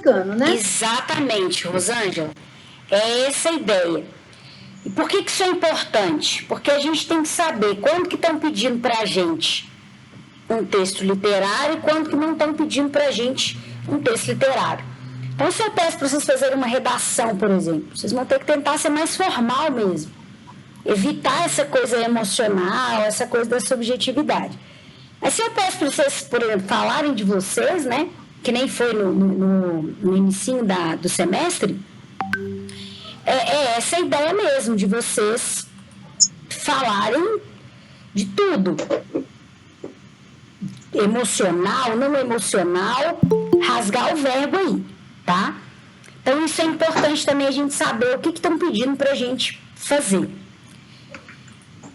explicando, né? Exatamente, Rosângela. É essa a ideia. E por que isso é importante? Porque a gente tem que saber quando que estão pedindo para a gente um texto literário e quando que não estão pedindo para a gente um texto literário. Então, se eu peço para vocês fazerem uma redação, por exemplo, vocês vão ter que tentar ser mais formal mesmo. Evitar essa coisa emocional, essa coisa da subjetividade. Mas se eu peço para vocês, por exemplo, falarem de vocês, né? Que nem foi no inicinho do semestre, é essa a ideia mesmo, de vocês falarem de tudo. Emocional, não emocional, rasgar o verbo aí, tá? Então isso é importante também a gente saber o que estão pedindo para a gente fazer.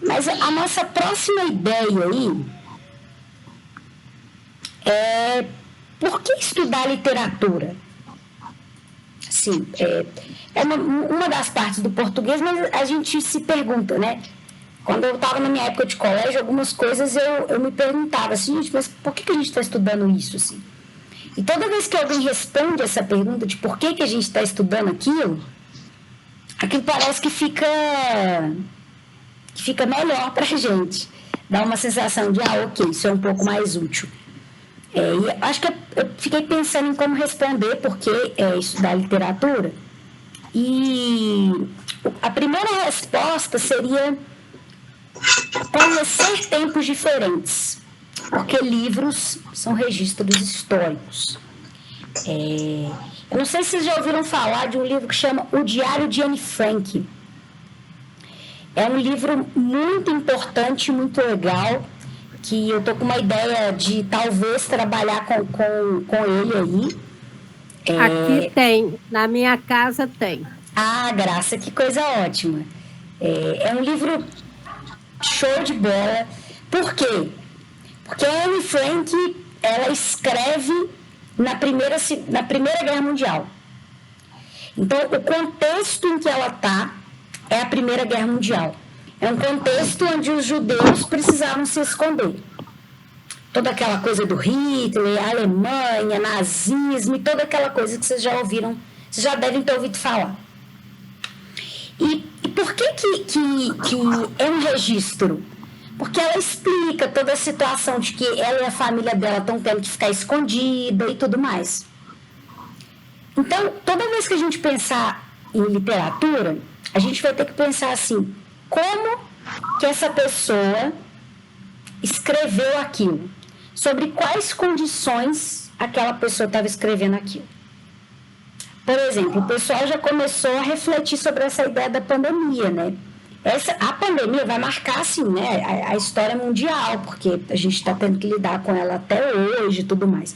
Mas a nossa próxima ideia aí é por que estudar literatura? Sim, é uma das partes do português, mas a gente se pergunta, né? Quando eu estava na minha época de colégio, algumas coisas eu me perguntava assim, gente, mas por que a gente está estudando isso assim? E toda vez que alguém responde essa pergunta de por que a gente está estudando aquilo parece que fica melhor para a gente. Dá uma sensação de, ok, isso é um pouco mais útil. E acho que eu fiquei pensando em como responder por que estudar literatura. E a primeira resposta seria conhecer tempos diferentes, porque livros são registros históricos. Eu não sei se vocês já ouviram falar de um livro que chama O Diário de Anne Frank. É um livro muito importante, muito legal, que eu estou com uma ideia de talvez trabalhar com ele aí. Aqui tem, na minha casa tem. Ah, Graça, que coisa ótima. É um livro show de bola. Por quê? Porque a Anne Frank, ela escreve na Primeira Guerra Mundial. Então, o contexto em que ela está é a Primeira Guerra Mundial. É um contexto onde os judeus precisavam se esconder. Toda aquela coisa do Hitler, Alemanha, nazismo e toda aquela coisa que vocês já ouviram, vocês já devem ter ouvido falar. E por que é um registro? Porque ela explica toda a situação de que ela e a família dela estão tendo que ficar escondida e tudo mais. Então, toda vez que a gente pensar em literatura, a gente vai ter que pensar assim, como que essa pessoa escreveu aquilo? Sobre quais condições aquela pessoa estava escrevendo aquilo? Por exemplo, o pessoal já começou a refletir sobre essa ideia da pandemia, né? A pandemia vai marcar, assim, né, a história mundial, porque a gente está tendo que lidar com ela até hoje e tudo mais.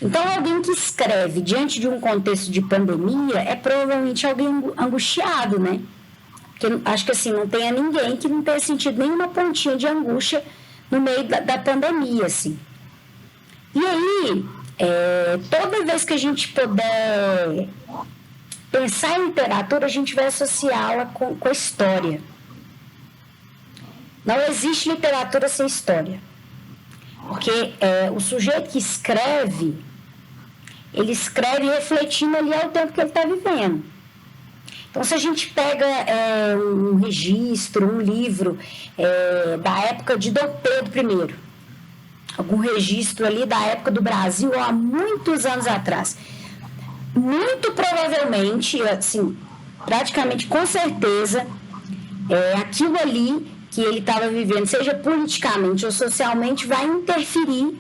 Então, alguém que escreve diante de um contexto de pandemia é provavelmente alguém angustiado, né? Porque acho que, assim, não tenha ninguém que não tenha sentido nenhuma pontinha de angústia no meio da pandemia, assim. E aí, toda vez que a gente puder pensar em literatura, a gente vai associá-la com a história. Não existe literatura sem história. Porque o sujeito que escreve, ele escreve refletindo ali ao tempo que ele está vivendo. Então, se a gente pega um registro, um livro da época de Dom Pedro I, algum registro ali da época do Brasil, há muitos anos atrás, muito provavelmente, assim, praticamente com certeza, aquilo ali que ele estava vivendo, seja politicamente ou socialmente, vai interferir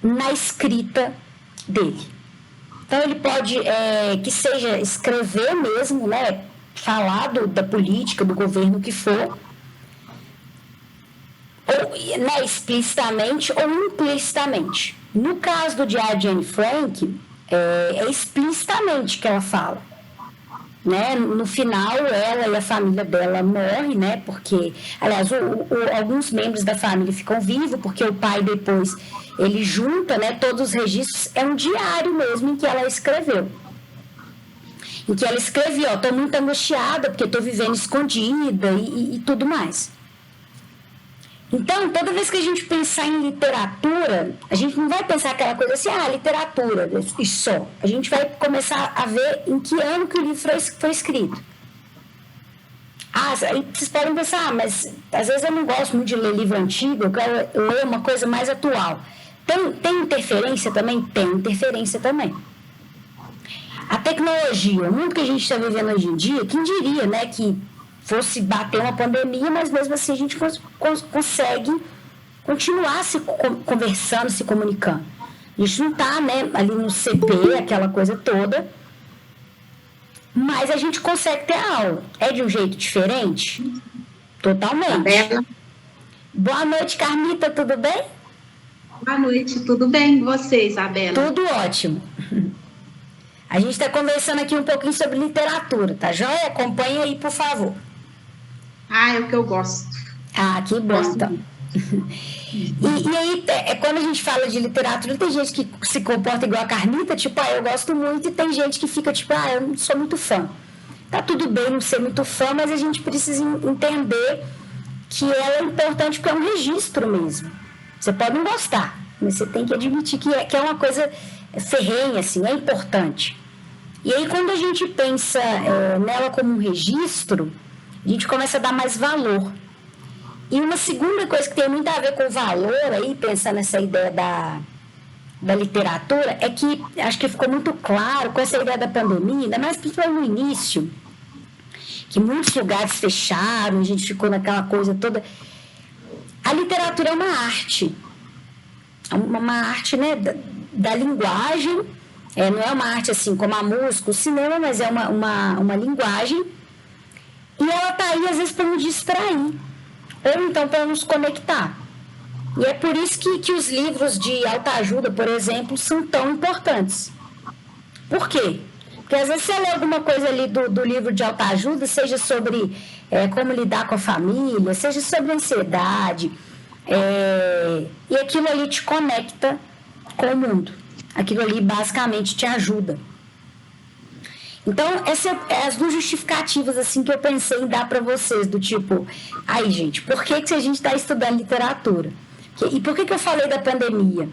na escrita dele. Então, ele pode, que seja escrever mesmo, né, falar da política, do governo que for, ou, né, explicitamente ou implicitamente. No caso do Diário de Anne Frank, é explicitamente que ela fala. Né? No final, ela e a família dela morrem, né? Porque, aliás, alguns membros da família ficam vivos, porque o pai depois, ele junta, né, todos os registros, é um diário mesmo em que ela escreveu. Em que ela escreveu, estou muito angustiada, porque estou vivendo escondida e tudo mais. Então, toda vez que a gente pensar em literatura, a gente não vai pensar aquela coisa assim, literatura, e só. A gente vai começar a ver em que ano que o livro foi escrito. Aí vocês podem pensar, mas às vezes eu não gosto muito de ler livro antigo, eu quero ler uma coisa mais atual. Tem interferência também? Tem interferência também. A tecnologia, o mundo que a gente está vivendo hoje em dia, quem diria, né, que fosse bater uma pandemia, mas mesmo assim a gente consegue continuar se conversando, se comunicando. A gente não está, né, ali no CP, aquela coisa toda, mas a gente consegue ter aula. É de um jeito diferente? Totalmente. Isabela. Boa noite, Carmita, tudo bem? Boa noite, tudo bem? E você, Isabela? Tudo ótimo. A gente está conversando aqui um pouquinho sobre literatura, tá joia? Acompanha aí, por favor. É o que eu gosto. Que bom, então. E aí, quando a gente fala de literatura, tem gente que se comporta igual a Carmita, tipo, eu gosto muito, e tem gente que fica tipo, eu não sou muito fã. Tá tudo bem não ser muito fã, mas a gente precisa entender que ela é importante porque é um registro mesmo. Você pode não gostar, mas você tem que admitir que é uma coisa ferrenha, assim, é importante. E aí, quando a gente pensa nela como um registro, a gente começa a dar mais valor. E uma segunda coisa que tem muito a ver com o valor, aí, pensando nessa ideia da literatura, é que acho que ficou muito claro com essa ideia da pandemia, ainda mais principalmente no início, que muitos lugares fecharam, a gente ficou naquela coisa toda. A literatura é uma arte, né, da linguagem, não é uma arte assim como a música, o cinema, mas é uma linguagem, e ela está aí às vezes para nos distrair, ou então para nos conectar. E é por isso que os livros de autoajuda, por exemplo, são tão importantes. Por quê? Porque às vezes você lê alguma coisa ali do livro de autoajuda, seja sobre como lidar com a família, seja sobre ansiedade, e aquilo ali te conecta com o mundo. Aquilo ali basicamente te ajuda. Então, essas são as duas justificativas assim, que eu pensei em dar para vocês, do tipo, gente, por que a gente está estudando literatura? E por que eu falei da pandemia?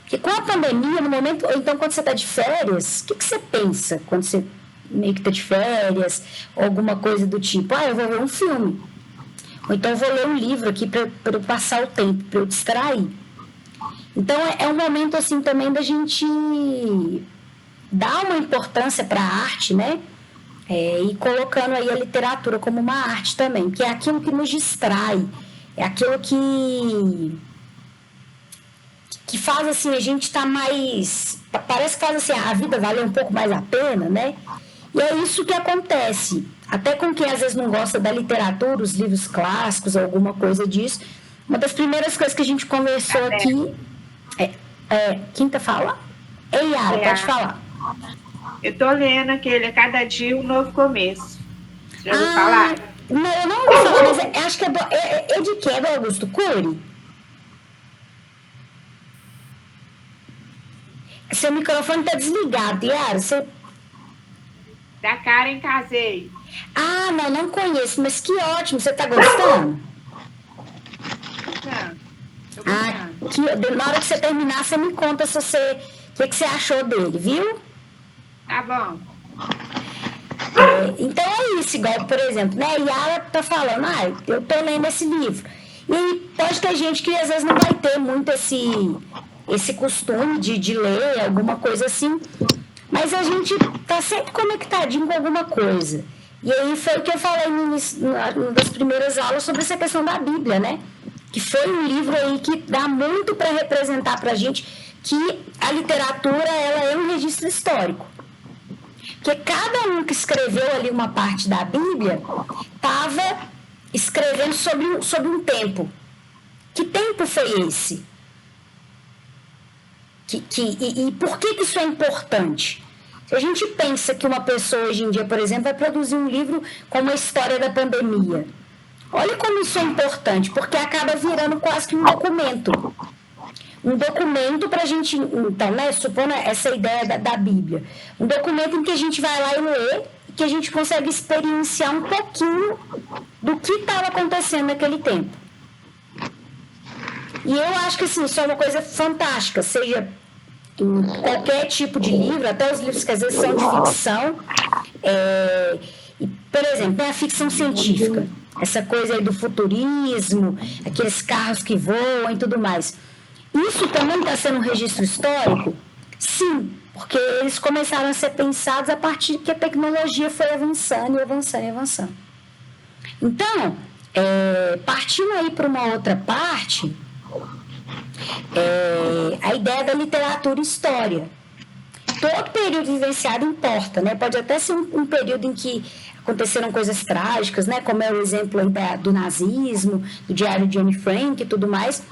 Porque com a pandemia, no momento, ou então quando você está de férias, o que você pensa quando você meio que está de férias, ou alguma coisa do tipo, eu vou ver um filme, ou então eu vou ler um livro aqui para eu passar o tempo, para eu distrair. Então, é um momento assim também da gente dar uma importância para a arte, né? E colocando aí a literatura como uma arte também, que é aquilo que nos distrai, é aquilo que faz assim, a gente estar mais, parece que faz assim, a vida valer um pouco mais a pena, né? E é isso que acontece, até com quem às vezes não gosta da literatura, os livros clássicos, alguma coisa disso. Uma das primeiras coisas que a gente conversou aqui quem tá falando? Yara, pode falar. Eu tô lendo aquele Cada Dia um Novo Começo. Já ouviu falar? Não, eu não ouvi falar, mas acho que é de que? É do Augusto Cury? Seu microfone tá desligado, Yara. Da Karen Casei. Não conheço, mas que ótimo, você tá gostando? Na hora que você terminar, você me conta o que você achou dele, viu? Tá bom. Então é isso, igual, por exemplo, né? Yara tá falando, eu tô lendo esse livro. E aí pode ter gente que às vezes não vai ter muito esse costume de ler alguma coisa assim, mas a gente tá sempre conectadinho com alguma coisa. E aí foi o que eu falei numa das primeiras aulas sobre essa questão da Bíblia, né? Que foi um livro aí que dá muito para representar para a gente que a literatura ela é um registro histórico. Porque cada um que escreveu ali uma parte da Bíblia estava escrevendo sobre um tempo. Que tempo foi esse? E por que isso é importante? Se a gente pensa que uma pessoa hoje em dia, por exemplo, vai produzir um livro como a história da pandemia, olha como isso é importante, porque acaba virando quase que um documento. Um documento para a gente, então, né, supondo essa ideia da Bíblia. Um documento em que a gente vai lá e lê, que a gente consegue experienciar um pouquinho do que estava acontecendo naquele tempo. E eu acho que assim, isso é uma coisa fantástica, seja em qualquer tipo de livro, até os livros que às vezes são de ficção. Por exemplo, a ficção científica, essa coisa aí do futurismo, aqueles carros que voam e tudo mais. Isso também está sendo um registro histórico? Sim, porque eles começaram a ser pensados a partir que a tecnologia foi avançando e avançando e avançando. Então, partindo aí para uma outra parte, a ideia da literatura e história. Todo período vivenciado importa, né? Pode até ser um período em que aconteceram coisas trágicas, né? Como é o exemplo aí do nazismo, do Diário de Anne Frank e tudo mais.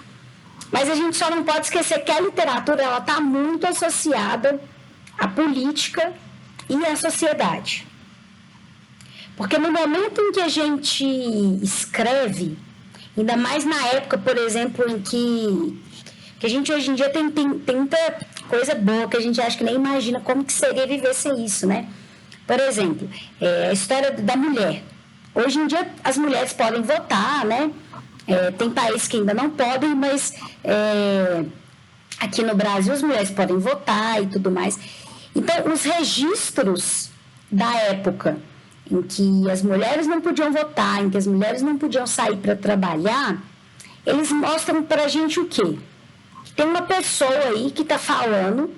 Mas a gente só não pode esquecer que a literatura ela está muito associada à política e à sociedade. Porque no momento em que a gente escreve, ainda mais na época, por exemplo, em que a gente hoje em dia tem muita coisa boa que a gente acha que nem imagina como que seria viver sem isso, né? Por exemplo, a história da mulher. Hoje em dia as mulheres podem votar, né? Tem países que ainda não podem, mas aqui no Brasil as mulheres podem votar e tudo mais. Então, os registros da época em que as mulheres não podiam votar, em que as mulheres não podiam sair para trabalhar, eles mostram para a gente o quê? Tem uma pessoa aí que está falando,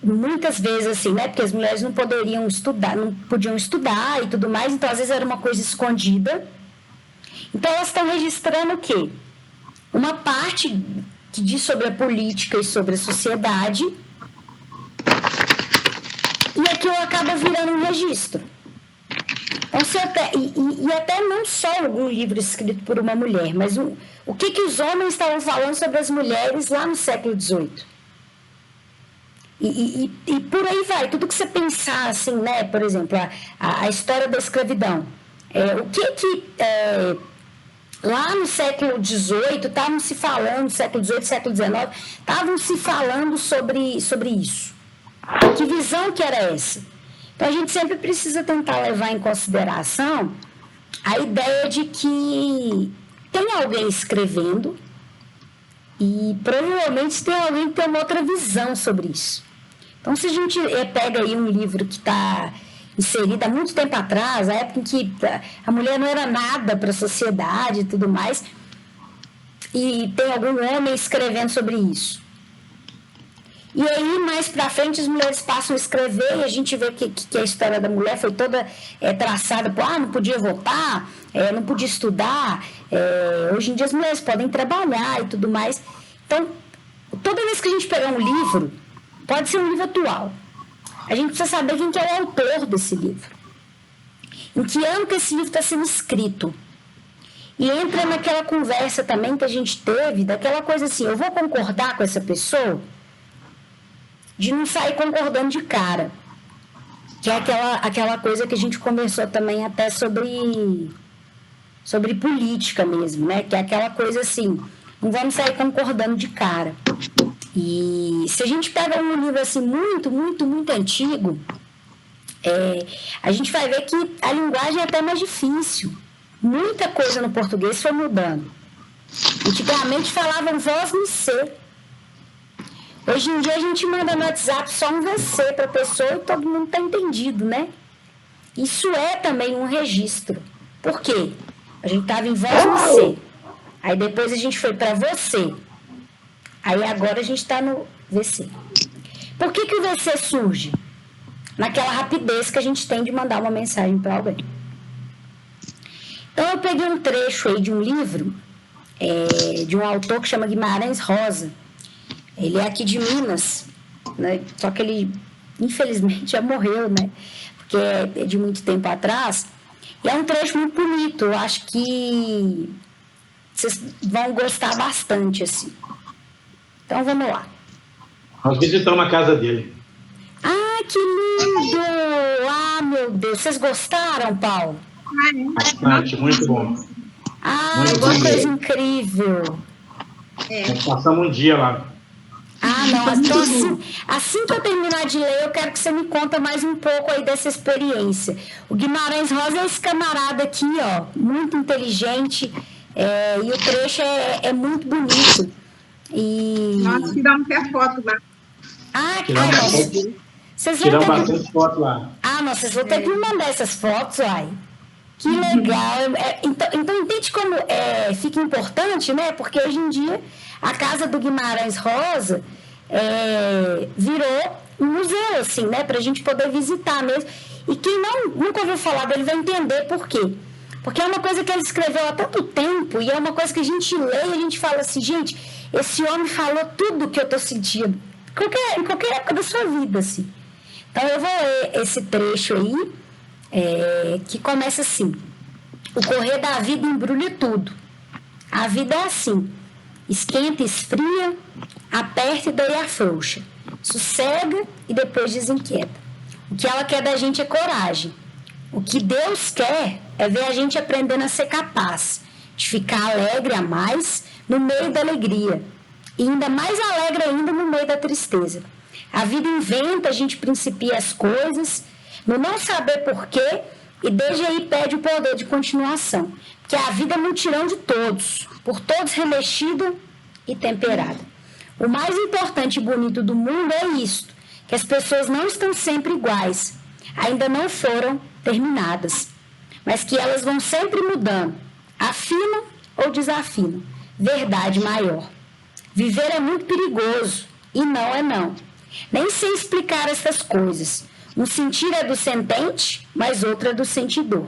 muitas vezes assim, né? Porque as mulheres não podiam estudar e tudo mais, então às vezes era uma coisa escondida. Então elas estão registrando o quê? Uma parte que diz sobre a política e sobre a sociedade, e aquilo acaba virando um registro. Então, e até não só um livro escrito por uma mulher, mas o que os homens estavam falando sobre as mulheres lá no século XVIII. E por aí vai, tudo que você pensar, assim, né? Por exemplo, a história da escravidão. Lá no século XVIII, estavam se falando, século XVIII, século XIX, estavam se falando sobre isso. Que visão que era essa? Então, a gente sempre precisa tentar levar em consideração a ideia de que tem alguém escrevendo e provavelmente tem alguém que tem uma outra visão sobre isso. Então, se a gente pega aí um livro que está inserido há muito tempo atrás, a época em que a mulher não era nada para a sociedade e tudo mais, e tem algum homem escrevendo sobre isso. E aí, mais pra frente, as mulheres passam a escrever e a gente vê que a história da mulher foi toda traçada por, não podia votar, não podia estudar, hoje em dia as mulheres podem trabalhar e tudo mais. Então, toda vez que a gente pegar um livro, pode ser um livro atual, a gente precisa saber quem que é o autor desse livro. Em que ano que esse livro está sendo escrito. E entra naquela conversa também que a gente teve, daquela coisa assim, eu vou concordar com essa pessoa? De não sair concordando de cara. Que é aquela coisa que a gente conversou também até sobre política mesmo, né? Que é aquela coisa assim, não vamos sair concordando de cara. E se a gente pega um livro assim muito, muito, muito antigo, a gente vai ver que a linguagem é até mais difícil. Muita coisa no português foi mudando. Antigamente falavam voz no C. Hoje em dia a gente manda no WhatsApp só um você para a pessoa e todo mundo está entendido, né? Isso é também um registro. Por quê? A gente estava em voz no C. Aí depois a gente foi para você. Aí agora a gente está no VC. Por que o VC surge? Naquela rapidez que a gente tem de mandar uma mensagem para alguém. Então eu peguei um trecho aí de um livro de um autor que chama Guimarães Rosa. Ele é aqui de Minas, né? Só que ele, infelizmente, já morreu, né? Porque é de muito tempo atrás. E é um trecho muito bonito. Eu acho que vocês vão gostar bastante, assim. Então, vamos lá. Nós visitamos a casa dele. Ah, que lindo! Ah, meu Deus. Vocês gostaram, Paulo? Bastante, muito bom. Ah, muito que bom coisa mesmo. Incrível. Nós passamos um dia lá. Ah, não. Então, assim que eu terminar de ler, eu quero que você me conta mais um pouco aí dessa experiência. O Guimarães Rosa é esse camarada aqui, ó, muito inteligente, E o trecho é muito bonito. E... Nós tiramos até foto lá. Tiramos bastante foto lá. Nossa, vocês vão ter que me mandar essas fotos, uai. Que legal. Então entende como fica importante, né? Porque hoje em dia a casa do Guimarães Rosa virou um museu, assim, né? Pra gente poder visitar mesmo. E quem nunca ouviu falar dele vai entender por quê. Porque é uma coisa que ele escreveu há tanto tempo e é uma coisa que a gente lê e a gente fala assim, gente, esse homem falou tudo que eu tô sentindo. Em qualquer época da sua vida, assim. Então eu vou ler esse trecho aí, que começa assim. O correr da vida embrulha tudo. A vida é assim. Esquenta e esfria, aperta e daí afrouxa. Sossega e depois desinquieta. O que ela quer da gente é coragem. O que Deus quer é ver a gente aprendendo a ser capaz de ficar alegre a mais no meio da alegria. E ainda mais alegre ainda no meio da tristeza. A vida inventa, a gente principia as coisas, no não saber porquê, e desde aí pede o poder de continuação. Porque a vida é mutirão de todos, por todos remexida e temperada. O mais importante e bonito do mundo é isto, que as pessoas não estão sempre iguais, ainda não foram terminadas, mas que elas vão sempre mudando, afinam ou desafinam. Verdade maior. Viver é muito perigoso, e não é não. Nem sei explicar essas coisas. Um sentir é do sentente, mas outro é do sentidor.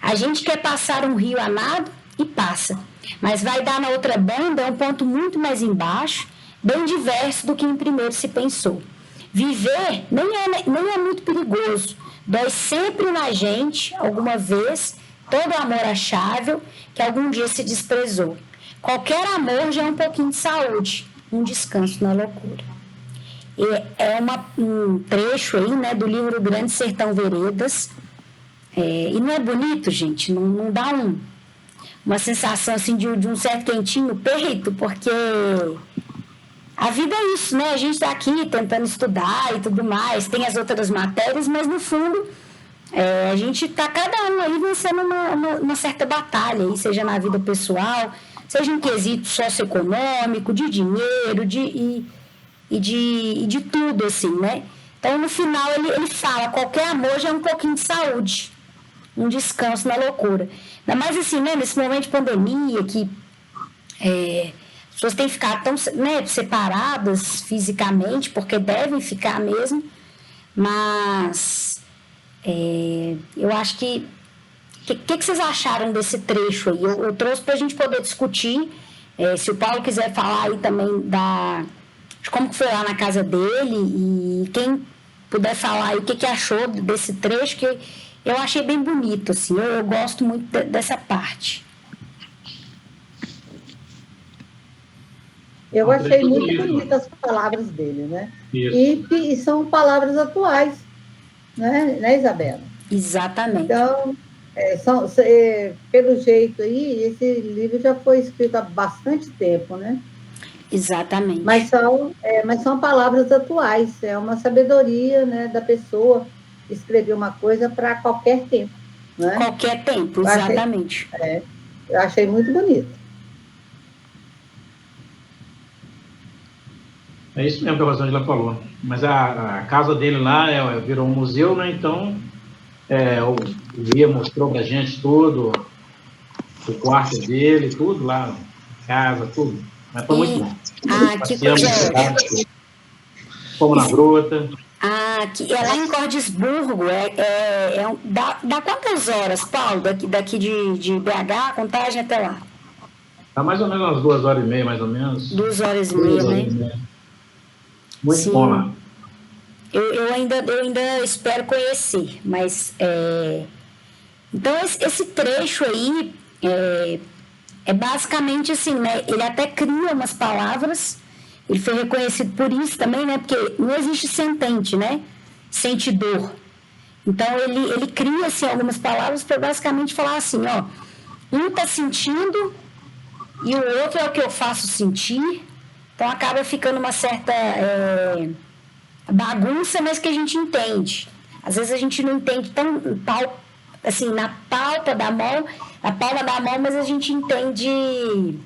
A gente quer passar um rio a nado e passa, mas vai dar na outra banda um ponto muito mais embaixo, bem diverso do que em primeiro se pensou. Viver nem é muito perigoso, dói sempre na gente, alguma vez, todo amor achável que algum dia se desprezou. Qualquer amor já é um pouquinho de saúde, um descanso na loucura. Um trecho aí, né, do livro Grande Sertão Veredas. E não é bonito, gente? Não dá uma sensação assim de um certo quentinho no peito, porque a vida é isso, né? A gente está aqui tentando estudar e tudo mais, tem as outras matérias, mas no fundo a gente está cada um aí vencendo uma certa batalha, aí, seja na vida pessoal, seja em quesito socioeconômico, de dinheiro, de tudo, assim, né? Então, no final, ele fala, qualquer amor já é um pouquinho de saúde, um descanso na loucura. Ainda mais assim, né, nesse momento de pandemia, que as pessoas têm que ficar tão, né, separadas fisicamente, porque devem ficar mesmo, mas eu acho que... O que vocês acharam desse trecho aí? Eu trouxe para a gente poder discutir, se o Paulo quiser falar aí também de como que foi lá na casa dele, e quem puder falar aí o que achou desse trecho, que eu achei bem bonito, assim, eu gosto muito dessa parte. Eu achei muito bonitas as palavras dele, né? E são palavras atuais, né, Isabela? Exatamente. Então, pelo jeito aí, esse livro já foi escrito há bastante tempo, né? Exatamente. Mas são palavras atuais, é uma sabedoria, né, da pessoa escrever uma coisa para qualquer tempo. Né? Qualquer tempo, exatamente. Eu achei muito bonito. É isso mesmo que a Rosângela falou. Mas a casa dele lá virou um museu, né? Então, o guia mostrou pra gente tudo, o quarto dele, tudo lá, casa, tudo. Mas foi muito bom. Que coisa. Fomos na gruta. É lá em Cordisburgo. Dá quantas horas, Paulo, daqui de BH, Contagem até lá? Dá mais ou menos umas 2h30, mais ou menos. 2h30, né? Muito Sim. bom lá. Eu ainda espero conhecer, mas... Então, esse trecho aí é basicamente assim, né? Ele até cria umas palavras, ele foi reconhecido por isso também, né? Porque não existe sentente, né? Sentidor. Então, ele cria, assim, algumas palavras para basicamente falar assim, ó, um está sentindo e o outro é o que eu faço sentir. Então, acaba ficando uma certa bagunça, mas que a gente entende. Às vezes a gente não entende assim, na palma da mão, mas a gente entende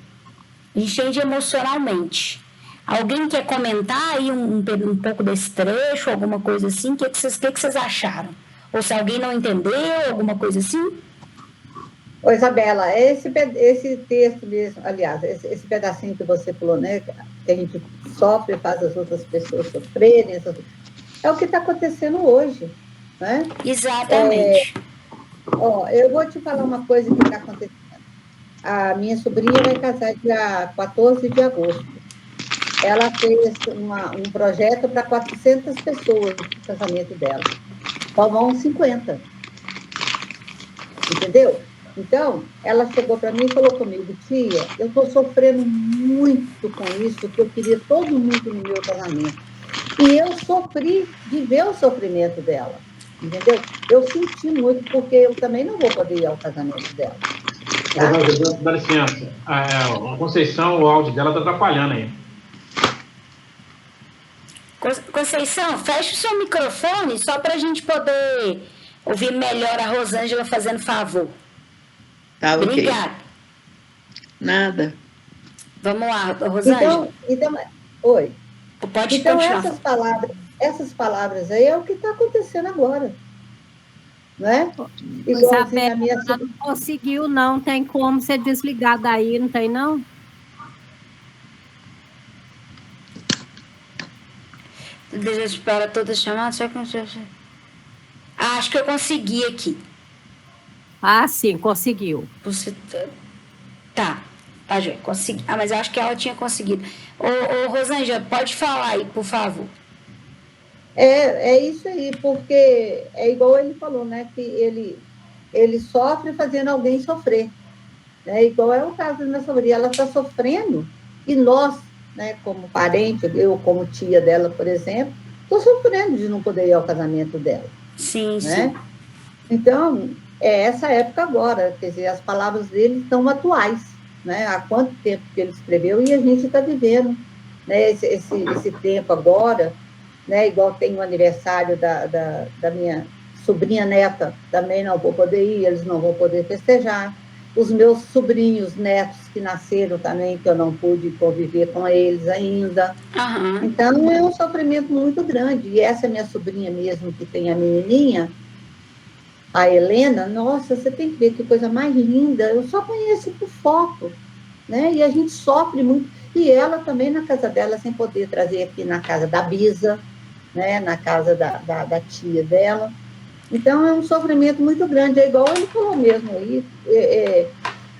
emocionalmente. Alguém quer comentar aí um pouco desse trecho, alguma coisa assim? O que vocês acharam? Ou se alguém não entendeu, alguma coisa assim? Ô, Isabela, esse texto mesmo, aliás, esse pedacinho que você falou, né, que a gente sofre e faz as outras pessoas sofrerem, é o que está acontecendo hoje, né? Exatamente. Eu vou te falar uma coisa que está acontecendo. A minha sobrinha vai casar dia 14 de agosto. Ela fez um projeto para 400 pessoas no casamento dela. Só vão 50. Entendeu? Então, ela chegou para mim e falou comigo, tia, eu estou sofrendo muito com isso, porque eu queria todo mundo no meu casamento. E eu sofri de ver o sofrimento dela, entendeu? Eu senti muito, porque eu também não vou poder ir ao casamento dela. Tá? Dá licença. A Conceição, o áudio dela está atrapalhando aí. Conceição, fecha o seu microfone só para a gente poder ouvir melhor a Rosângela fazendo favor. Tá, ok. Obrigada. Nada. Vamos lá, Rosângela. Então, oi. Pode então, continuar. essas palavras aí é o que está acontecendo agora. Não é? Isabela, a minha... não conseguiu, não. Tem como ser desligada aí, não tem, não? Deixa eu esperar todas chamadas. Acho que eu consegui aqui. Ah, sim, conseguiu. Você... Tá, Jô, consegui. Mas eu acho que ela tinha conseguido. Ô, Rosângela, pode falar aí, por favor. É isso aí, porque é igual ele falou, né? Que ele sofre fazendo alguém sofrer. Né? Igual é o caso da minha sobrinha, ela está sofrendo, e nós, né, como parente, eu como tia dela, por exemplo, estou sofrendo de não poder ir ao casamento dela. Sim, né? sim. Então, é essa época agora, quer dizer, as palavras dele estão atuais, né? Há quanto tempo que ele escreveu e a gente está vivendo, né? Esse tempo agora, né? Igual tem o aniversário da minha sobrinha neta, também não vou poder ir, eles não vão poder festejar. Os meus sobrinhos netos que nasceram também, que eu não pude conviver com eles ainda. Uhum. Então, é um sofrimento muito grande. E essa minha sobrinha mesmo, que tem a menininha, a Helena, nossa, você tem que ver que coisa mais linda. Eu só conheço por foto, né? E a gente sofre muito. E ela também na casa dela, sem poder trazer aqui na casa da Bisa, né? Na casa da tia dela. Então, é um sofrimento muito grande. É igual ele falou mesmo aí.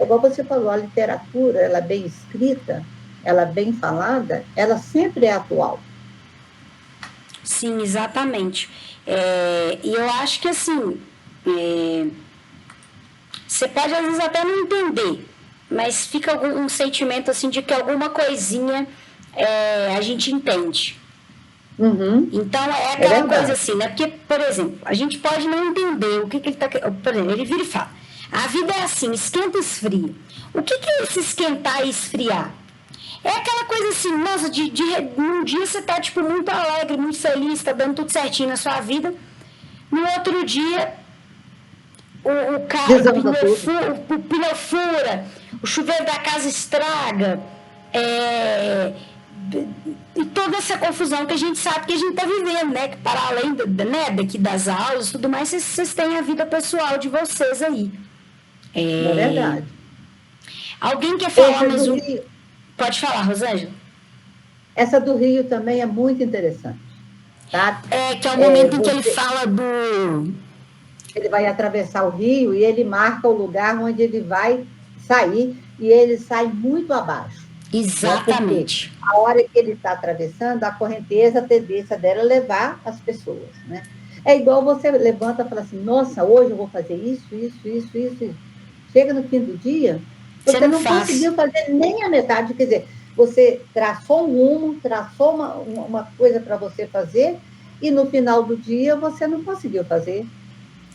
Igual você falou, a literatura, ela é bem escrita, ela é bem falada, ela sempre é atual. Sim, exatamente. E eu acho que, assim, você pode, às vezes, até não entender, mas fica um sentimento, assim, de que alguma coisinha a gente entende. Uhum. Então, é aquela coisa assim, né? Porque, por exemplo, a gente pode não entender o que ele está... Por exemplo, ele vira e fala, a vida é assim, esquenta e esfria. O que é esse esquentar e esfriar? É aquela coisa assim, nossa, num dia você tá, tipo, muito alegre, muito feliz, tá dando tudo certinho na sua vida. No outro dia, o pneu fura, o chuveiro da casa estraga, e toda essa confusão que a gente sabe que a gente está vivendo, né? Que para além daqui das aulas e tudo mais, vocês têm a vida pessoal de vocês aí. É verdade. Alguém quer falar mais um? Pode falar, Rosângela. Essa do Rio também é muito interessante. Tá? Que é o momento em que ele fala do... Ele vai atravessar o rio e ele marca o lugar onde ele vai sair e ele sai muito abaixo. Exatamente. Né? A hora que ele está atravessando, a correnteza, a tendência dela é levar as pessoas. Né? É igual você levanta e fala assim, nossa, hoje eu vou fazer isso. Chega no fim do dia, você não conseguiu fazer nem a metade. Quer dizer, você traçou um rumo, traçou uma coisa para você fazer e no final do dia você não conseguiu fazer.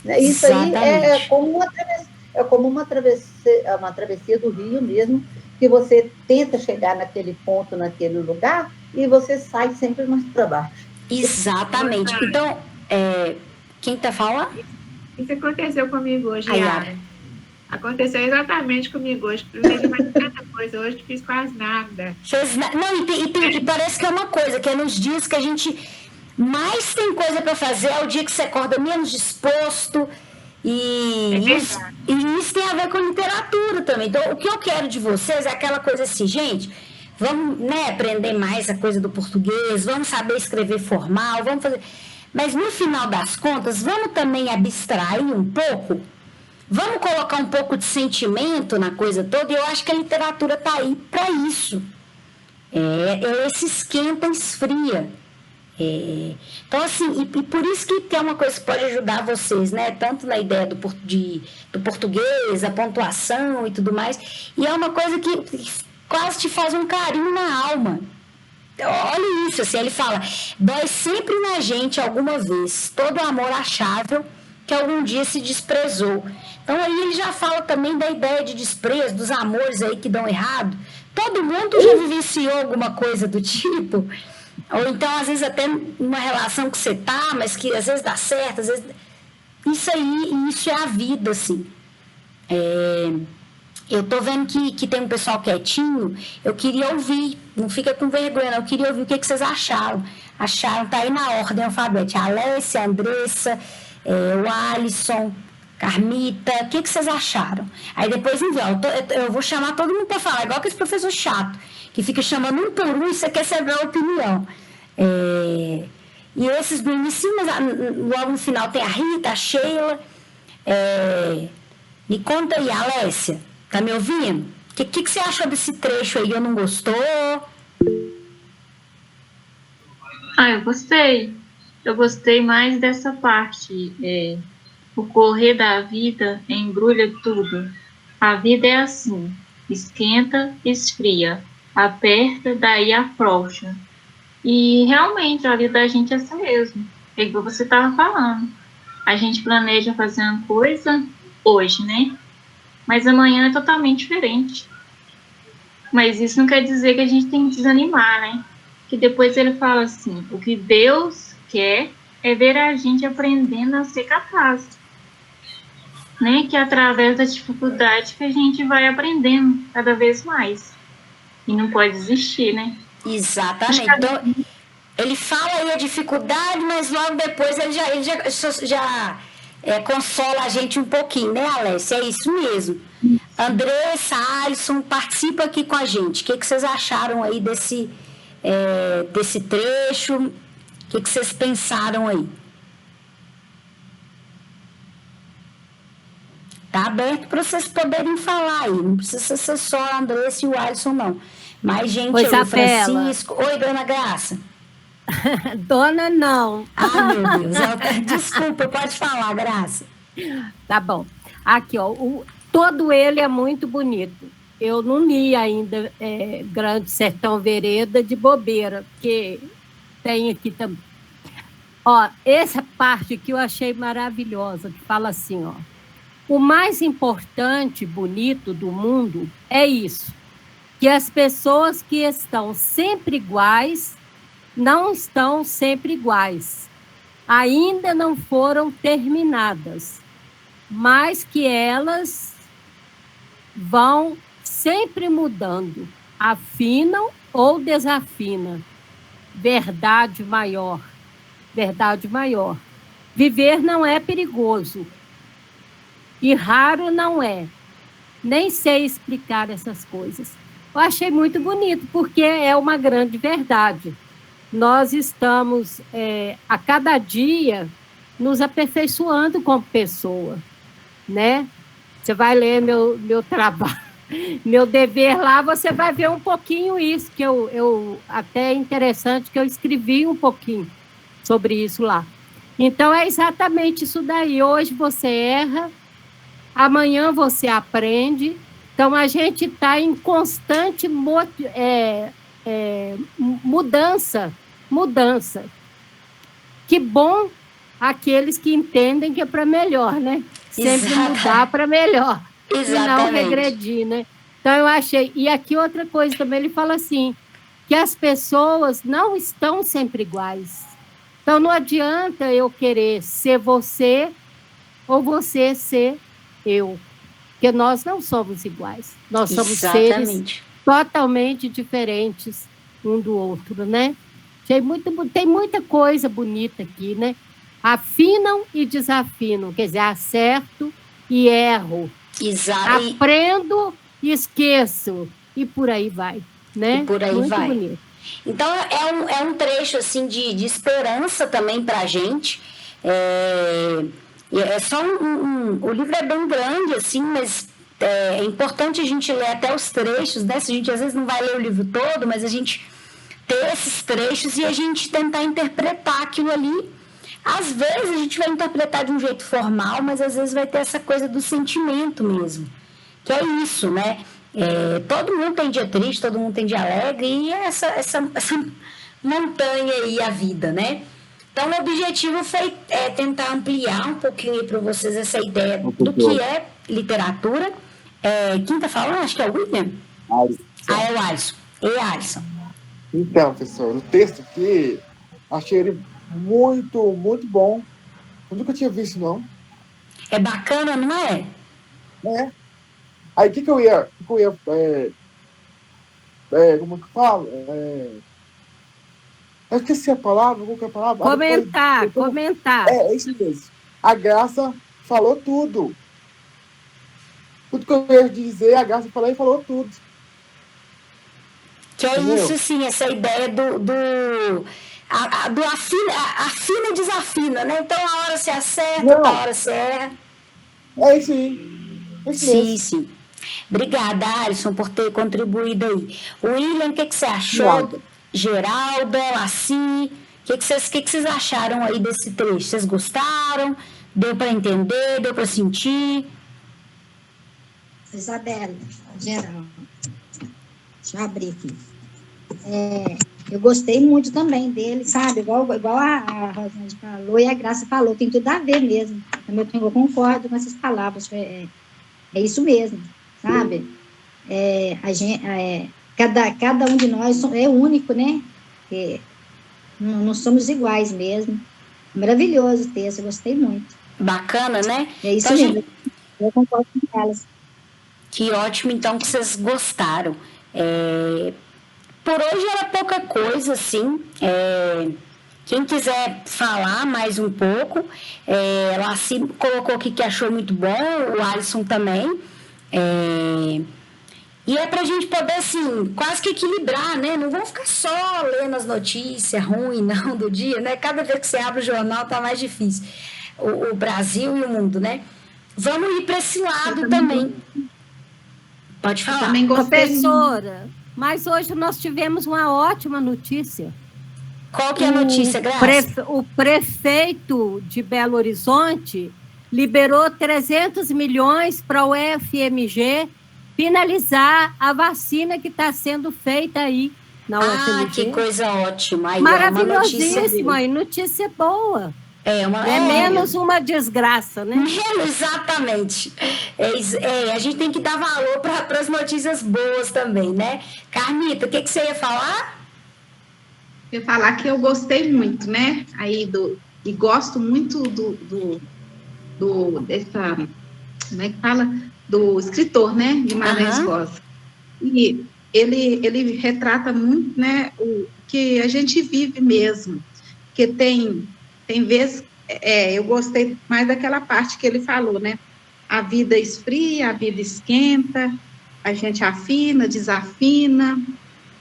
Né? Isso aí é como uma travessia do rio mesmo, que você tenta chegar naquele ponto, naquele lugar, e você sai sempre mais para baixo. Exatamente. Então, quem está falando? Isso aconteceu comigo hoje, Ai, Yara. Aconteceu exatamente comigo hoje. Planejei mais tanta coisa hoje, não fiz quase nada. Não, e parece que é uma coisa, que é nos dias que a gente mais tem coisa para fazer, é o dia que você acorda menos disposto. E isso tem a ver com literatura também. Então, o que eu quero de vocês é aquela coisa assim, gente, vamos, né, aprender mais a coisa do português, vamos saber escrever formal, vamos fazer... Mas, no final das contas, vamos também abstrair um pouco. Vamos colocar um pouco de sentimento na coisa toda, e eu acho que a literatura está aí para isso. É esse esquenta, esfria. Então, assim, e por isso que tem uma coisa que pode ajudar vocês, né? Tanto na ideia do português, a pontuação e tudo mais. E é uma coisa que quase te faz um carinho na alma. Olha isso, assim, ele fala, dói sempre na gente alguma vez, todo amor achável que algum dia se desprezou. Então aí ele já fala também da ideia de desprezo, dos amores aí que dão errado. Todo mundo já vivenciou alguma coisa do tipo, ou então às vezes até uma relação que você tá, mas que às vezes dá certo, às vezes... Isso é a vida, assim. Eu tô vendo que tem um pessoal quietinho, eu queria ouvir, não fica com vergonha, não, eu queria ouvir o que vocês acharam. Tá aí na ordem alfabética, a Alessia, a Andressa, o Alisson, Carmita, o que vocês acharam? Aí depois eu vou chamar todo mundo para falar, igual aquele professor chato, que fica chamando um por um e você quer saber a opinião. E esses do início, mas logo no final tem a Rita, a Sheila. Me conta aí, Alessia, tá me ouvindo? O que você achou desse trecho aí? Eu não gostou? Eu gostei. Eu gostei mais dessa parte. O correr da vida embrulha tudo. A vida é assim: esquenta, esfria, aperta, daí afrouxa. E realmente a vida da gente é assim mesmo. É igual você estava falando. A gente planeja fazer uma coisa hoje, né? Mas amanhã é totalmente diferente. Mas isso não quer dizer que a gente tem que desanimar, né? Que depois ele fala assim: o que Deus quer é ver a gente aprendendo a ser capaz, né? Que é através da dificuldade que a gente vai aprendendo cada vez mais. E não pode desistir, né? Exatamente. Então, ele fala aí a dificuldade, mas logo depois ele já consola a gente um pouquinho, né, Alessia? É isso mesmo. Andressa, Alisson, participa aqui com a gente. O que vocês acharam aí desse trecho? O que vocês pensaram aí? Tá aberto para vocês poderem falar aí. Não precisa ser só a Andressa e o Alisson, não. Mais gente aí, o Francisco. Oi, dona Graça. Dona não. Meu Deus. Desculpa, pode falar, Graça. Tá bom. Aqui, ó, todo ele é muito bonito. Eu não li ainda Grande Sertão Vereda de bobeira, porque tem aqui também. Ó, essa parte aqui eu achei maravilhosa, que fala assim, ó: o mais importante, bonito do mundo é isso, que as pessoas que estão sempre iguais não estão sempre iguais, ainda não foram terminadas, mas que elas vão sempre mudando, afinam ou desafinam. Verdade maior. Verdade maior. Viver não é perigoso. E raro não é. Nem sei explicar essas coisas. Eu achei muito bonito, porque é uma grande verdade. Nós estamos, a cada dia, nos aperfeiçoando como pessoa, né? Você vai ler meu trabalho, meu dever lá, você vai ver um pouquinho isso, que eu até é interessante que eu escrevi um pouquinho sobre isso lá. Então, é exatamente isso daí. Hoje você erra, amanhã você aprende. Então, a gente está em constante mudança. Que bom aqueles que entendem que é para melhor, né? Sempre mudar para melhor. E não regredir, né? Então, eu achei... E aqui outra coisa também, ele fala assim, que as pessoas não estão sempre iguais. Então, não adianta eu querer ser você ou você ser eu. Porque nós não somos iguais. Nós somos seres totalmente diferentes um do outro, né? Tem muita coisa bonita aqui, né? Afinam e desafinam, quer dizer, acerto e erro. Exato. Aprendo e esqueço. E por aí vai, né? E por aí muito vai. Bonito. Então, é um trecho, assim, de esperança também pra gente. É só o livro é bem grande, assim, mas é importante a gente ler até os trechos, né? Se a gente, às vezes, não vai ler o livro todo, mas a gente ter esses trechos e a gente tentar interpretar aquilo ali. Às vezes, a gente vai interpretar de um jeito formal, mas às vezes vai ter essa coisa do sentimento mesmo. Que é isso, né? Todo mundo tem dia triste, todo mundo tem dia alegre, e é essa montanha aí, a vida, né? Então, o objetivo foi tentar ampliar um pouquinho para vocês essa ideia do que é literatura. Quem está falando? Acho que é o William. É o Alisson. E Alisson? Então, professor, o texto aqui, achei ele muito, muito bom. Eu nunca tinha visto, não. É bacana, não é? Aí, o que eu ia como que eu falo? Eu esqueci a palavra, qual que é a palavra? Comentar. É isso mesmo. A Graça falou tudo. Tudo que eu ia dizer, a Graça falou e falou tudo. Que é isso, sim, essa ideia do afina e desafina, né? Então, a hora se acerta, outra hora se erra. É isso aí. Sim. Obrigada, Alisson, por ter contribuído aí. William, o que você achou? Não. Geralda, Laci, o que vocês acharam aí desse trecho? Vocês gostaram? Deu para entender? Deu para sentir? Isabela, Geralda, deixa eu abrir aqui. Eu gostei muito também dele, sabe? Igual a Rosângela falou e a Graça falou, tem tudo a ver mesmo. Eu concordo com essas palavras, é isso mesmo, sabe? Cada um de nós é único, né? Não somos iguais mesmo. Maravilhoso o texto, eu gostei muito. Bacana, né? É isso então, mesmo, eu concordo com elas. Que ótimo, então, que vocês gostaram. Por hoje era pouca coisa, assim. Quem quiser falar mais um pouco, Laci colocou aqui que achou muito bom, o Alisson também. E é pra gente poder, assim, quase que equilibrar, né? Não vamos ficar só lendo as notícias ruins, não, do dia, né? Cada vez que você abre o jornal tá mais difícil. O Brasil e o mundo, né? Vamos ir para esse lado também. Pode falar. Também gostei. Professora, mas hoje nós tivemos uma ótima notícia. Qual que é a notícia, Graça? O prefeito de Belo Horizonte liberou 300 milhões para o UFMG finalizar a vacina que está sendo feita aí na UFMG. Que coisa ótima. Maravilhosíssima, e notícia boa. Menos uma desgraça, né? Exatamente. A gente tem que dar valor para as notícias boas também, né? Carmita, o que você ia falar? Eu ia falar que eu gostei muito, né? E gosto muito dessa, como é que fala? Do escritor, né? Guimarães Rosa. E ele retrata muito, né? O que a gente vive mesmo. Porque tem vezes, eu gostei mais daquela parte que ele falou, né? A vida esfria, a vida esquenta, a gente afina, desafina.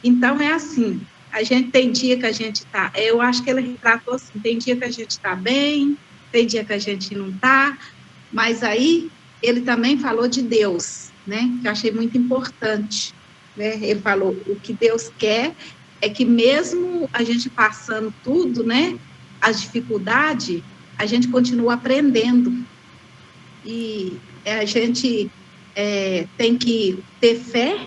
Então, é assim, a gente tem dia que a gente está, eu acho que ele retratou assim, tem dia que a gente está bem, tem dia que a gente não está, mas aí ele também falou de Deus, né? Que eu achei muito importante, né? Ele falou, o que Deus quer é que mesmo a gente passando tudo, né? As dificuldades, a gente continua aprendendo. E a gente tem que ter fé,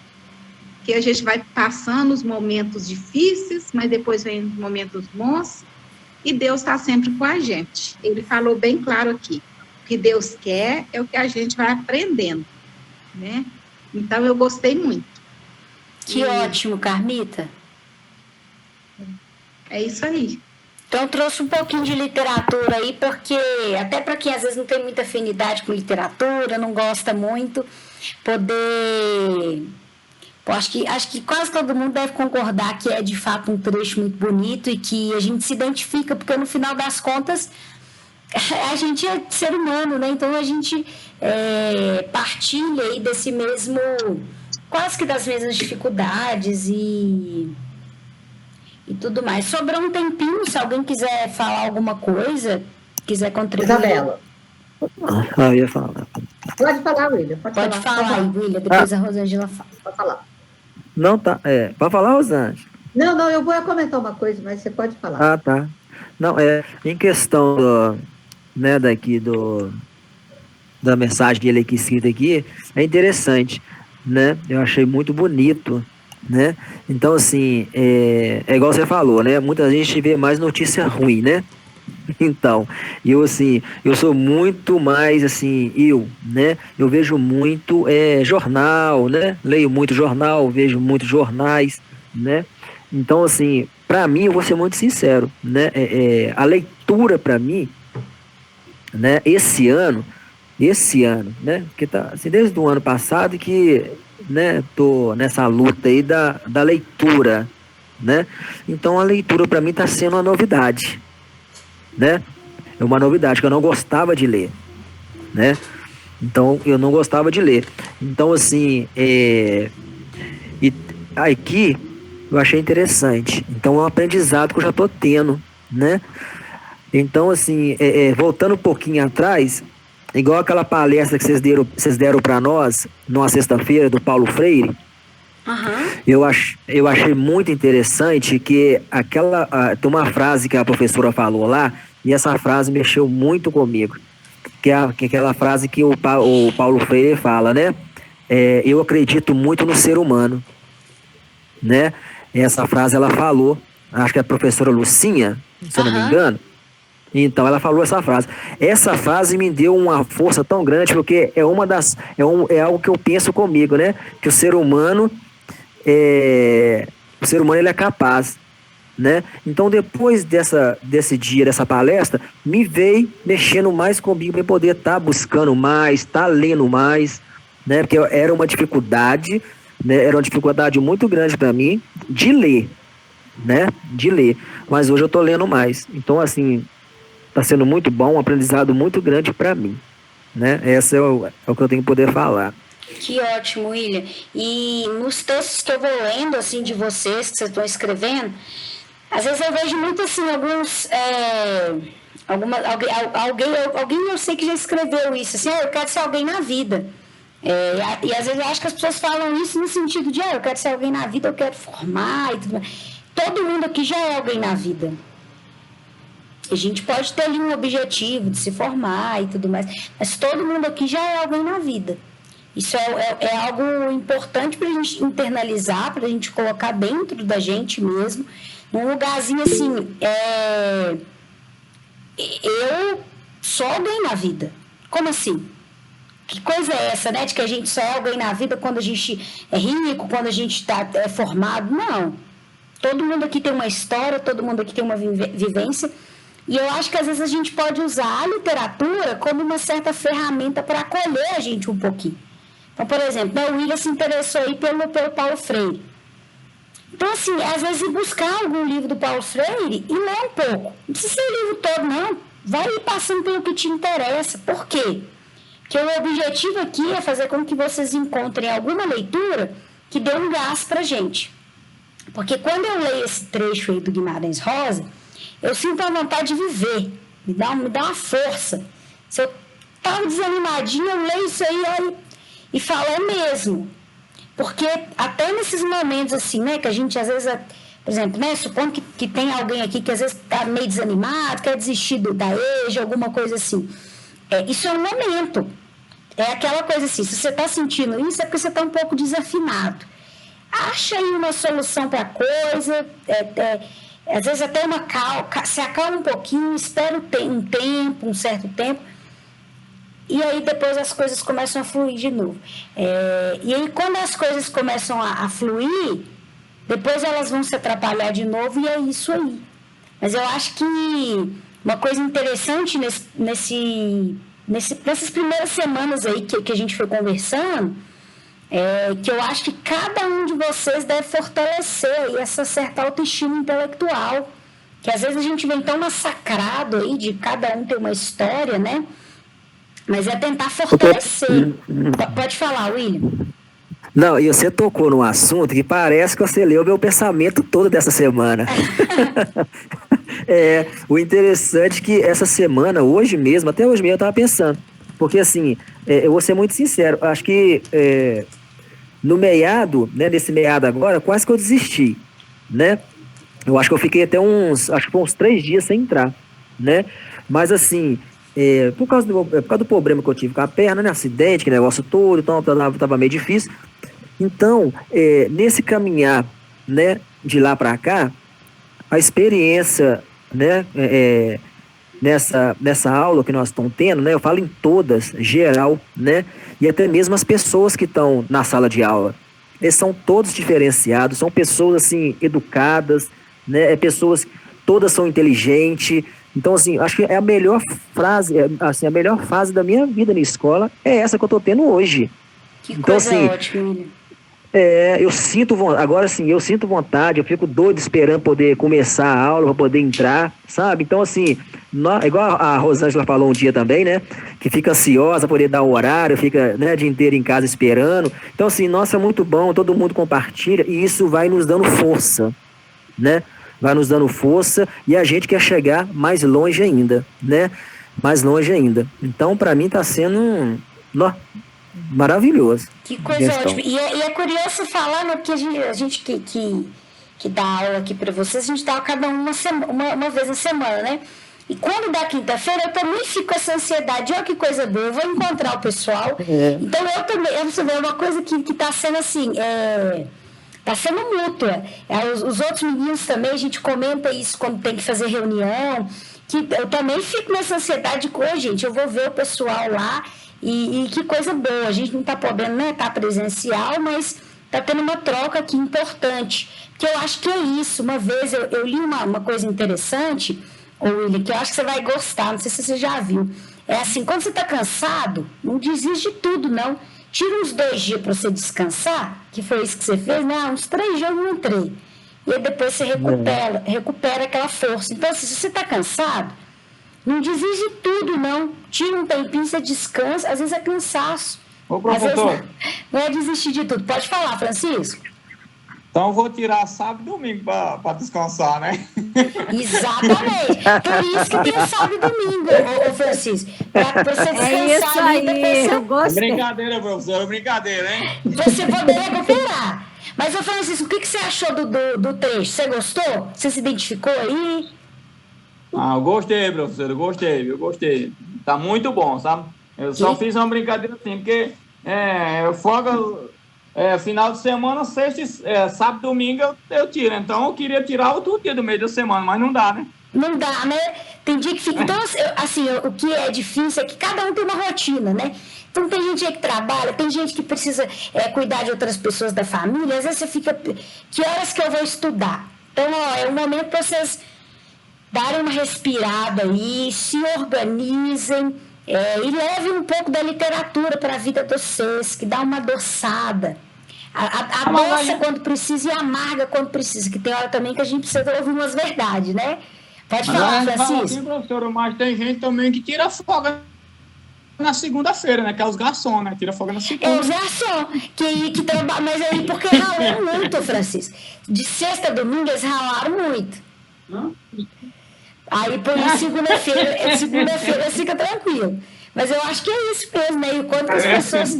que a gente vai passando os momentos difíceis, mas depois vem os momentos bons, e Deus está sempre com a gente. Ele falou bem claro aqui, o que Deus quer é o que a gente vai aprendendo, né? Então, eu gostei muito. Que ótimo, Carmita. É isso aí. Então eu trouxe um pouquinho de literatura aí, porque até para quem às vezes não tem muita afinidade com literatura, não gosta muito, poder... Pô, acho que quase todo mundo deve concordar que é de fato um trecho muito bonito e que a gente se identifica, porque no final das contas a gente é ser humano, né? Então a gente partilha aí desse mesmo, quase que das mesmas dificuldades e tudo mais. Sobrou um tempinho, se alguém quiser falar alguma coisa, quiser contribuir. Isabela. Eu ia falar. Pode falar, William. Pode falar, William, depois a Rosângela fala. Pode falar. Não, tá. Pode falar, Rosângela? Não, eu vou comentar uma coisa, mas você pode falar. Tá. Não, em questão da mensagem dele aqui escrita aqui, é interessante, né? Eu achei muito bonito, né? Então, assim, é igual você falou, né? Muita gente vê mais notícia ruim, né? Então, eu sou muito mais, assim, né? Eu vejo muito jornal, né? Leio muito jornal, vejo muitos jornais, né? Então, assim, para mim, eu vou ser muito sincero, né? A leitura, para mim, né? Esse ano, né? Porque tá, assim, desde o ano passado que, né? Tô nessa luta aí da leitura, né? Então, a leitura, para mim, tá sendo uma novidade, né? É uma novidade que eu não gostava de ler, né? Então eu não gostava de ler. Então assim, e aqui eu achei interessante. Então é um aprendizado que eu já tô tendo, né? Então assim, voltando um pouquinho atrás, igual aquela palestra que vocês deram para nós numa sexta-feira do Paulo Freire. Eu achei muito interessante que tem uma frase que a professora falou lá, e essa frase mexeu muito comigo, que é aquela frase que o Paulo Freire fala, né? Eu acredito muito no ser humano, né? Essa frase ela falou, acho que é a professora Lucinha, se eu não me engano. Então ela falou essa frase. Essa frase me deu uma força tão grande, porque é algo que eu penso comigo, né? Que o ser humano ele é capaz, né? Então depois desse dia, dessa palestra, me veio mexendo mais comigo para poder estar buscando mais, estar lendo mais, né? Porque era uma dificuldade, né? Era uma dificuldade muito grande para mim de ler, né? De ler, mas hoje eu tô lendo mais. Então assim, tá sendo muito bom, um aprendizado muito grande para mim, né? Esse é o que eu tenho que poder falar. Que ótimo, William. E nos textos que eu vou lendo, assim, de vocês, que vocês estão escrevendo, às vezes eu vejo muito, assim, alguém eu sei que já escreveu isso, assim, eu quero ser alguém na vida. E às vezes eu acho que as pessoas falam isso no sentido de, eu quero ser alguém na vida, eu quero formar e tudo mais. Todo mundo aqui já é alguém na vida. A gente pode ter ali um objetivo de se formar e tudo mais, mas todo mundo aqui já é alguém na vida. Isso é algo importante para a gente internalizar, para a gente colocar dentro da gente mesmo, num lugarzinho assim, eu sou alguém na vida. Como assim? Que coisa é essa, né? De que a gente só é alguém na vida quando a gente é rico, quando a gente está formado? Não. Todo mundo aqui tem uma história, todo mundo aqui tem uma vivência. E eu acho que às vezes a gente pode usar a literatura como uma certa ferramenta para acolher a gente um pouquinho. Então, por exemplo, o William se interessou aí pelo Paulo Freire. Então, assim, às vezes ir buscar algum livro do Paulo Freire e ler um pouco. Não precisa ser o livro todo, não. Vai ir passando pelo que te interessa. Por quê? Porque o objetivo aqui é fazer com que vocês encontrem alguma leitura que dê um gás pra gente. Porque quando eu leio esse trecho aí do Guimarães Rosa, eu sinto a vontade de viver. Me dá uma força. Se eu tava desanimadinha, eu leio isso aí e falo, é mesmo. Porque até nesses momentos assim, né, que a gente às vezes, por exemplo, né, supondo que tem alguém aqui que às vezes está meio desanimado, quer desistir da EJA, alguma coisa assim. Isso é um momento. É aquela coisa assim, se você está sentindo isso, é porque você está um pouco desafinado. Acha aí uma solução para a coisa, às vezes até se acalma um pouquinho, espera um certo tempo, e aí depois as coisas começam a fluir de novo. E aí quando as coisas começam a fluir, depois elas vão se atrapalhar de novo e é isso aí. Mas eu acho que uma coisa interessante nessas primeiras semanas aí que a gente foi conversando, que eu acho que cada um de vocês deve fortalecer aí essa certa autoestima intelectual, que às vezes a gente vem tão massacrado aí de cada um ter uma história, né? Mas é tentar fortalecer. Pode falar, William. Não, e você tocou num assunto que parece que você leu meu pensamento todo dessa semana. O interessante é que essa semana, hoje mesmo, até hoje mesmo eu estava pensando, porque assim, eu vou ser muito sincero, acho que no meado, né, nesse meado agora, quase que eu desisti, né? Eu acho que eu fiquei até uns 3 dias sem entrar, né? Mas assim, por causa do problema que eu tive com a perna, né? Acidente, que negócio todo, então tava meio difícil. Então, nesse caminhar, né, de lá para cá, a experiência, né, nessa aula que nós estamos tendo, né, eu falo em todas, geral, né, e até mesmo as pessoas que estão na sala de aula, eles são todos diferenciados, são pessoas, assim, educadas, né, pessoas, todas são inteligentes. Então, assim, acho que é a melhor frase, assim, a melhor fase da minha vida na escola é essa que eu estou tendo hoje. Que então, coisa assim, ótima. eu sinto vontade, eu fico doido esperando poder começar a aula, para poder entrar, sabe? Então, assim, igual a Rosângela falou um dia também, né? Que fica ansiosa poder dar o horário, fica, né, o dia inteiro em casa esperando. Então, assim, nossa, é muito bom, todo mundo compartilha e isso vai nos dando força, né? Vai nos dando força e a gente quer chegar mais longe ainda, né? Mais longe ainda. Então, para mim, tá sendo maravilhoso. Que coisa ótima. E é curioso falar, né? Porque a gente que dá aula aqui para vocês, a gente dá cada uma vez na semana, né? E quando dá quinta-feira, eu também fico com essa ansiedade. Olha que coisa boa, eu vou encontrar o pessoal. Então, eu também, é uma coisa que tá sendo assim, tá sendo mútua. Os outros meninos também, a gente comenta isso quando tem que fazer reunião, que eu também fico nessa ansiedade com, gente, eu vou ver o pessoal lá. E que coisa boa, a gente não está podendo, né, estar presencial, mas está tendo uma troca aqui importante. Que eu acho que é isso. Uma vez eu li uma coisa interessante, William, que eu acho que você vai gostar, não sei se você já viu. É assim, quando você está cansado, não desiste de tudo, não. Tira uns 2 dias para você descansar, que foi isso que você fez, né? Uns 3 dias eu não entrei. E aí depois você recupera aquela força. Então, assim, se você está cansado, não desiste de tudo, não. Tira um tempinho, você descansa. Às vezes é cansaço. Ô, professor. Às vezes não é desistir de tudo. Pode falar, Francisco. Então eu vou tirar sábado e domingo para descansar, né? Exatamente. Por isso que tem sábado e domingo, ô Francisco. Para você descansar. É isso aí, eu gostei. Brincadeira, professor. Brincadeira, hein? Você poder recuperar. Mas, ô Francisco, o que você achou do trecho? Você gostou? Você se identificou aí? Eu gostei, professor, eu gostei. Tá muito bom, sabe? Eu só fiz uma brincadeira assim, porque folga final de semana, sexta, sábado, domingo eu tiro. Então eu queria tirar outro dia do meio da semana, mas não dá, né? Não dá, né? Tem dia que fica... Então, assim, o que é difícil é que cada um tem uma rotina, né? Então tem gente aí que trabalha, tem gente que precisa cuidar de outras pessoas da família, às vezes você fica... Que horas que eu vou estudar? Então, é o momento para vocês darem uma respirada aí, se organizem e levem um pouco da literatura para a vida de vocês, que dá uma adoçada. Adoça quando precisa e amarga quando precisa, que tem hora também que a gente precisa ouvir umas verdades, né? Pode falar, Francisco. Sim, professora, mas tem gente também que tira folga na segunda-feira, né? Que é os garçons, né? Tira folga na segunda. É os garçons, que trabalham, mas aí porque ralaram muito, Francisco. De sexta a domingo eles ralaram muito. Aí, por isso, segunda-feira fica tranquilo. Mas eu acho que é isso mesmo, né? E quanto as pessoas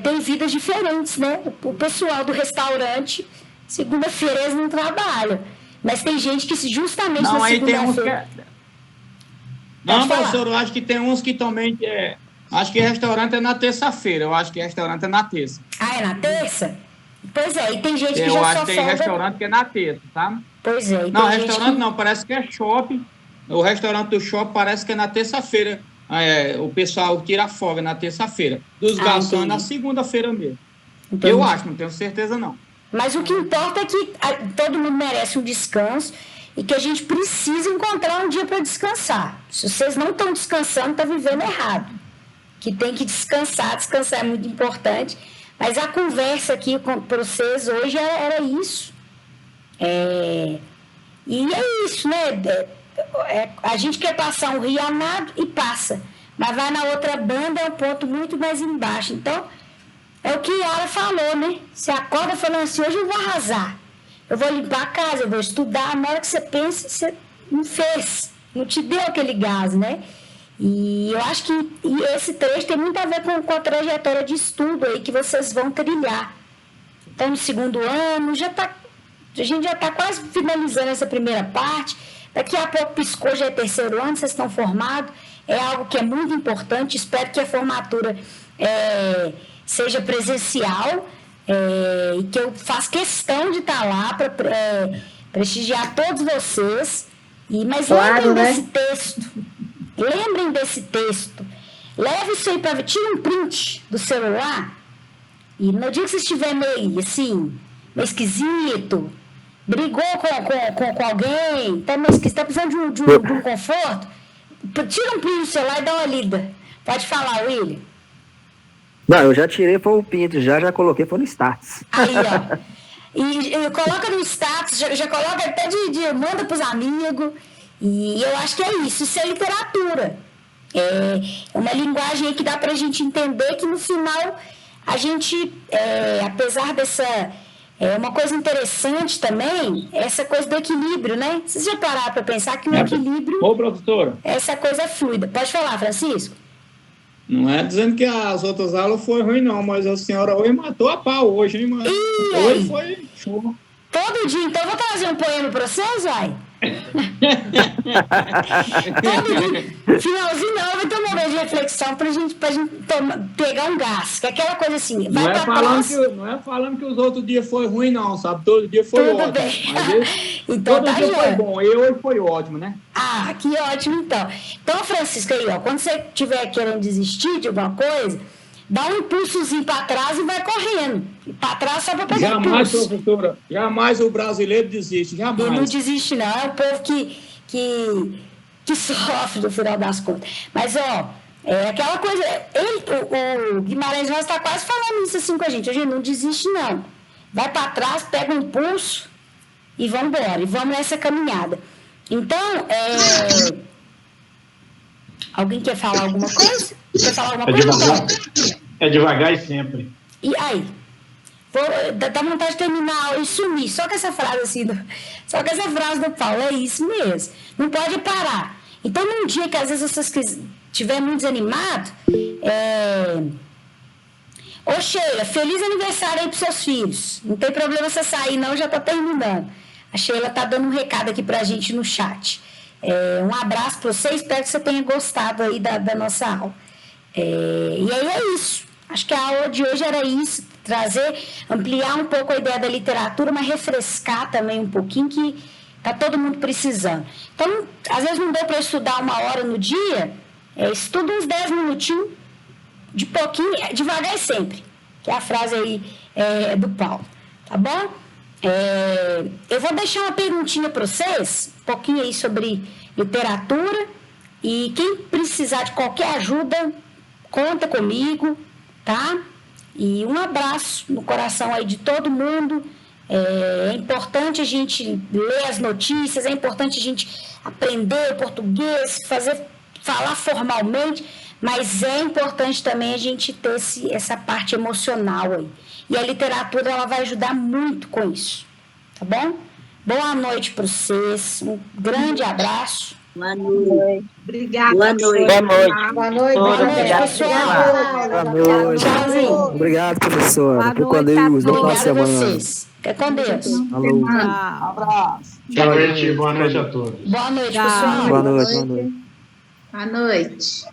têm vidas diferentes, né? O pessoal do restaurante, segunda-feira eles não trabalham. Mas tem gente que justamente na segunda-feira... Não, professor, eu acho que tem uns que também... Acho que restaurante é na terça-feira. Eu acho que restaurante é na terça. Ah, é na terça? Pois é, e tem gente que já só Eu acho que tem restaurante que é na terça, tá? Pois é. Não, restaurante não, parece que é shopping. O restaurante do shopping parece que é na terça-feira. O pessoal tira folga na terça-feira. Dos garçons na segunda-feira mesmo. Entendi. Eu acho, não tenho certeza não. Mas o que importa é que todo mundo merece um descanso e que a gente precisa encontrar um dia para descansar. Se vocês não estão descansando, está vivendo errado. Que tem que descansar é muito importante. Mas a conversa aqui para vocês hoje era isso. E é isso, né? A gente quer passar um rio a nado e passa. Mas vai na outra banda, é um ponto muito mais embaixo. Então, é o que Yara falou, né? Você acorda falando assim, hoje eu vou arrasar. Eu vou limpar a casa, eu vou estudar. Na hora que você pensa, você não fez. Não te deu aquele gás, né? E eu acho que esse trecho tem muito a ver com a trajetória de estudo aí que vocês vão trilhar. Então, no segundo ano, a gente já está quase finalizando essa primeira parte. Daqui a pouco piscou, já é terceiro ano, vocês estão formados. É algo que é muito importante. Espero que a formatura seja presencial e que eu faça questão de estar lá para prestigiar todos vocês. Mas claro, lembrem né? desse texto. Lembrem desse texto. Leve isso aí para ver. Tira um print do celular e no dia que você estiver meio assim, meio esquisito, brigou com alguém, está precisando de um conforto, tira um print do celular e dá uma lida. Pode falar, William. Não, eu já tirei, foi o pinto, já coloquei, foi no status. Aí, ó. E coloca no status, já coloca até manda pros amigos. E eu acho que é isso é literatura. É uma linguagem aí que dá pra gente entender que no final a gente, apesar dessa... uma coisa interessante também, essa coisa do equilíbrio, né? Vocês já pararam para pensar que o equilíbrio... Ô, professora. Essa coisa fluida. Pode falar, Francisco? Não é dizendo que as outras aulas foram ruins, não, mas a senhora hoje matou a pau hoje, hein, mano? Hoje foi show. Todo dia, então eu vou trazer um poema para vocês, vai? Todo dia. Finalzinho não, vai ter um momento de reflexão pra gente pegar um gás, que é aquela coisa assim, vai não, não é falando que os outros dias foi ruim, não, sabe? Todo dia foi tudo ótimo. Bem. Mas então todo dia foi bom, e hoje foi ótimo, né? Ah, que ótimo, então. Então, Francisco, aí, ó, quando você estiver querendo desistir de alguma coisa, dá um impulsozinho para trás e vai correndo. Para trás só para pegar jamais, impulso. Professora, jamais o brasileiro desiste, jamais. Ele não desiste, não. É o povo que sofre no final das contas. Mas, ó, aquela coisa... o Guimarães Rosa está quase falando isso assim com a gente. A gente não desiste, não. Vai para trás, pega um impulso e vamos embora. E vamos nessa caminhada. Então, alguém quer falar alguma coisa? Quer falar alguma coisa? É devagar e sempre. E aí? Dá vontade de terminar e sumir. Só com essa frase assim, só com essa frase do Paulo, é isso mesmo. Não pode parar. Então, num dia que às vezes vocês estiverem muito desanimados, ô Sheila, feliz aniversário aí pros seus filhos. Não tem problema você sair, não, já tá terminando. A Sheila tá dando um recado aqui pra gente no chat. Um abraço para você, espero que você tenha gostado aí da nossa aula. E aí é isso. Acho que a aula de hoje era isso, ampliar um pouco a ideia da literatura, mas refrescar também um pouquinho, que está todo mundo precisando. Então, às vezes não deu para estudar 1 hora no dia, estuda uns 10 minutinhos, de pouquinho, devagar e sempre, que é a frase aí do Paulo, tá bom? Eu vou deixar uma perguntinha para vocês, um pouquinho aí sobre literatura, e quem precisar de qualquer ajuda, conta comigo, tá? E um abraço no coração aí de todo mundo. É importante a gente ler as notícias, é importante a gente aprender português, falar formalmente, mas é importante também a gente ter essa parte emocional aí. E a literatura, ela vai ajudar muito com isso, tá bom? Boa noite para vocês, um grande abraço. Boa noite. Obrigada. Boa noite. Boa noite. Boa noite, pessoal. Boa noite. Tchauzinho. Obrigado, professora. Fique com Deus. Boa Obrigada a semana. vocês. Fica com Deus. Alô. Abraço. Boa noite a todos. Boa noite, pessoal. Boa noite. Boa noite. Boa noite.